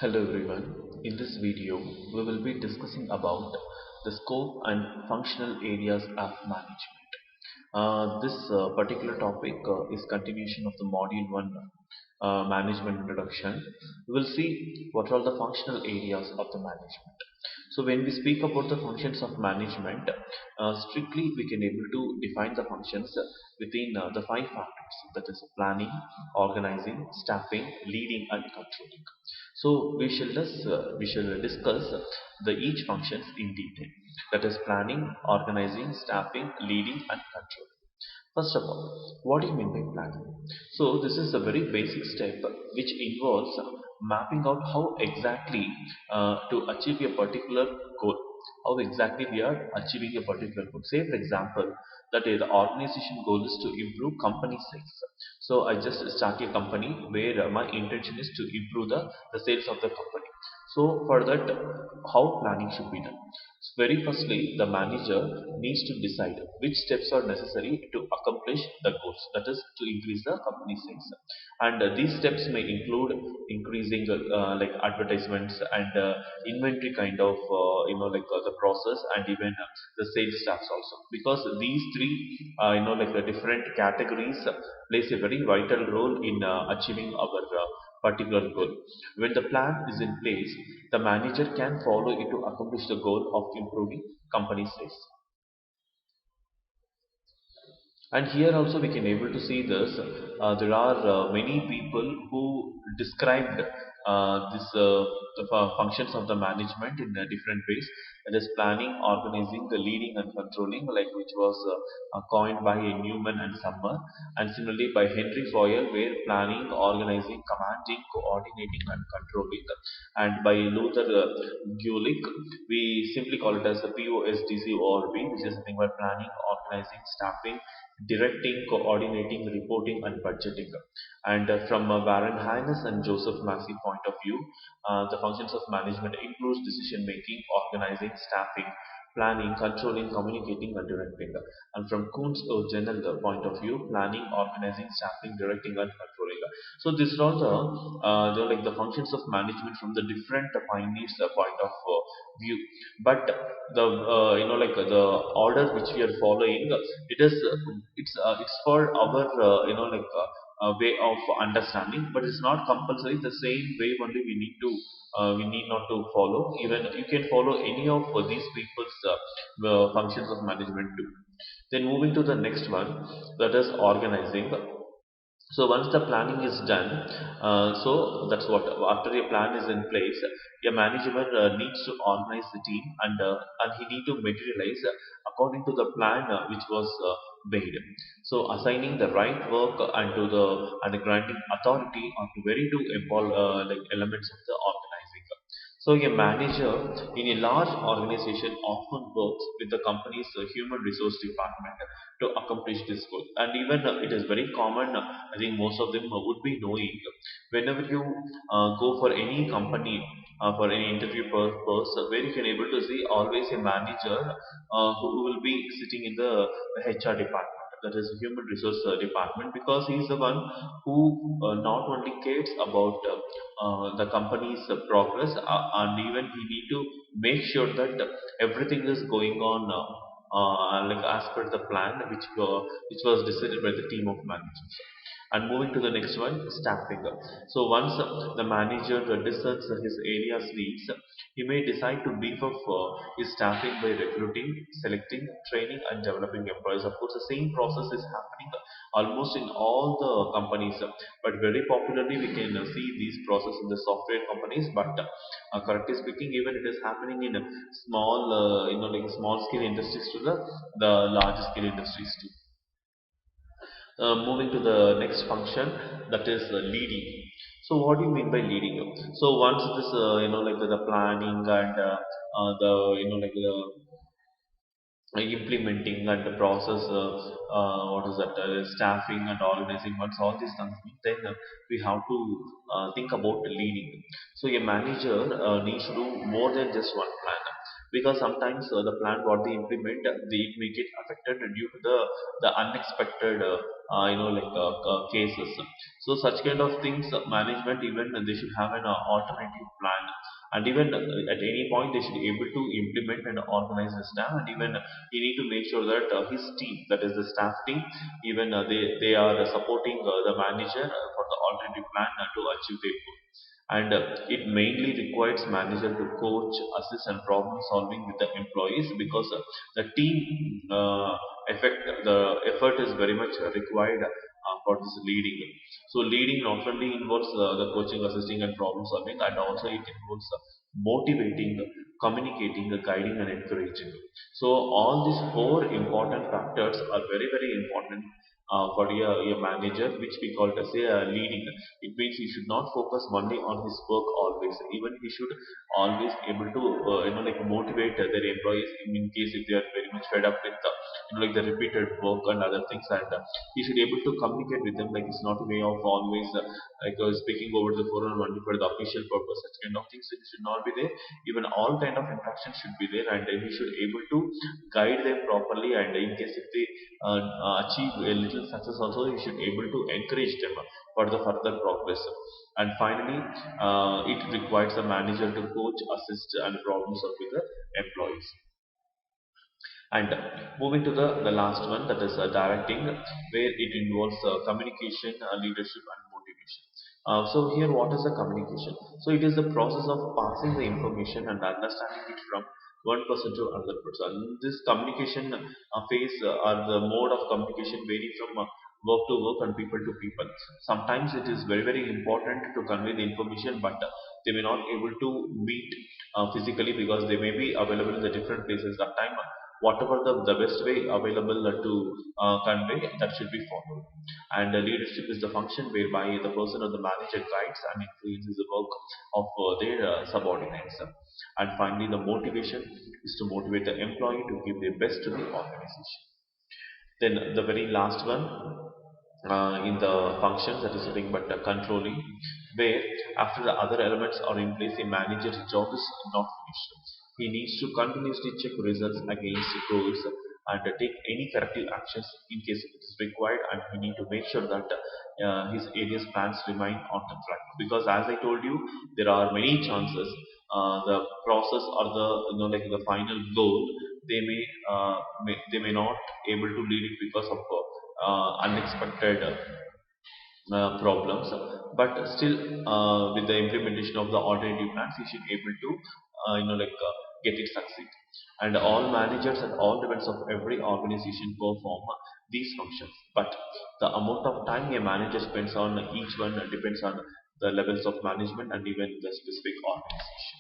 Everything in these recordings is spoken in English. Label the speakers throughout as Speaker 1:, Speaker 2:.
Speaker 1: Hello everyone. In this video, we will be discussing about the scope and functional areas of management. This particular topic is continuation of the module 1 management introduction. We will see what are the functional areas of the management. So when we speak about the functions of management, strictly we can able to define the functions within the five factors, that is planning, organizing, staffing, leading and controlling. So we shall discuss the each functions in detail, that is planning, organizing, staffing, leading and controlling. First of all, what do you mean by planning? So this is a very basic step which involves mapping out how exactly to achieve a particular goal. How exactly we are achieving a particular goal. Say for example, that the organization goal is to improve company sales. So I just start a company where my intention is to improve the sales of the company. So for that, how planning should be done? Very firstly, the manager needs to decide which steps are necessary to accomplish the goals, that is, to increase the company sales. And these steps may include increasing like advertisements and inventory kind of the process and even the sales staffs also. Because these three like the different categories plays a very vital role in achieving our particular goal. When the plan is in place, the manager can follow it to accomplish the goal of improving company sales. And here also we can able to see this. There are many people who described the functions of the management in different ways. That is planning, organizing, the leading and controlling, like which was coined by Newman and Summer, and similarly by Henry Foyle, where planning, organizing, commanding, coordinating, and controlling, and by Luther Gulick, we simply call it as the POSDCORB, which is nothing but planning, organizing, staffing, directing, coordinating, reporting, and budgeting. And from Warren Hines and Joseph Massey point of view, the functions of management includes decision making, organizing, staffing, planning, controlling, communicating, and directing. And from Kuhn's general point of view, planning, organizing, staffing, directing, and controlling. So these are all the functions of management from the different pioneers' point of view. But the the order which we are following, it's for our way of understanding, but it's not compulsory. The same way only we need not to follow. Even you can follow any of these people's functions of management too. Then moving to the next one, that is organizing. So once the planning is done, so that's what, after a plan is in place, a manager needs to organize the team, and he need to materialize according to the plan which was made. So assigning the right work and granting authority on the very two elements of the organizing. So a manager in a large organization often works with the company's human resource department to accomplish this goal. And even it is very common, I think most of them would be knowing, whenever you go for any company for any interview purpose, where you can able to see always a manager who will be sitting in the HR department, that is human resource department, because he is the one who not only cares about the company's progress, and even he need to make sure that everything is going on like as per the plan which was decided by the team of managers. And moving to the next one, staffing. So once the manager discerns his area's needs, he may decide to beef up his staffing by recruiting, selecting, training, and developing employees. Of course, the same process is happening almost in all the companies, but very popularly we can see these process in the software companies. But correctly speaking, even it is happening in small, like small scale industries to the large scale industries too. Moving to the next function, that is leading. So what do you mean by leading? So once this the planning and the implementing and the process, what is that, staffing and organizing, once all these things, then we have to think about leading. So a manager needs to do more than just one plan, because sometimes the plan what they implement, they may get affected due to the unexpected cases. So such kind of things, management even they should have an alternative plan, and even at any point they should be able to implement and organize the staff, and even he need to make sure that his team, that is the staff team, even they are supporting the manager for the alternative plan to achieve their goal. And it mainly requires manager to coach, assist, and problem solving with the employees, because the team effect the effort is very much required for this leading. So leading not only involves the coaching, assisting, and problem solving, and also it involves motivating, communicating, guiding, and encouraging. So all these four important factors are very very important for a manager, which we call as a leading. It means he should not focus only on his work always. Even he should always able to motivate their employees in case if they are very much fed up with the the repeated work and other things, and he should able to communicate with them. Like it's not a way of always speaking over the phone or only for the official purpose. Such kind of things it should not be there. Even all kind of interactions should be there, and he should able to guide them properly. And in case if they achieve a little success also, he should able to encourage them for the further progress. And finally, it requires a manager to coach, assist, and problem solve with the employees. And moving to the last one, that is directing, where it involves communication, leadership, and motivation. So here, what is the communication? So it is the process of passing the information and understanding it from one person to another person. This communication phase or the mode of communication vary from work to work and people to people. Sometimes it is very very important to convey the information, but they may not able to meet physically, because they may be available in the different places. That time whatever the best way available to convey, that should be followed. And leadership is the function whereby the person or the manager guides and influences the work of their subordinates. And finally, the motivation is to motivate the employee to give their best to the organization. Then the very last one in the functions, that is nothing but controlling, where after the other elements are in place, a manager's job is not finished. He needs to continuously check results against goals and take any corrective actions in case it is required, and he need to make sure that his area's plans remain on the track. Because as I told you, there are many chances the process or the the final goal, they may not able to lead it because of unexpected problems. But still, with the implementation of the alternative plans, he should able to get it succeed. And all managers at all levels of every organization perform these functions, but the amount of time a manager spends on each one depends on the levels of management and even the specific organization.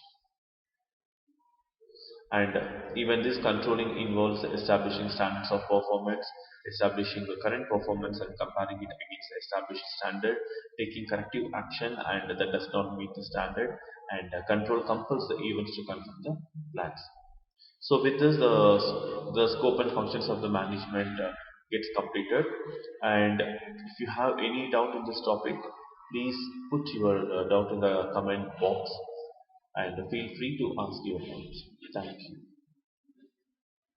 Speaker 1: And even this controlling involves establishing standards of performance, establishing the current performance and comparing it against the established standard, taking corrective action and that does not meet the standard, and control compels the events to confirm the plans. So with this, the scope and functions of the management gets completed. And if you have any doubt in this topic, please put your doubt in the comment box and feel free to ask your doubts. Thank you.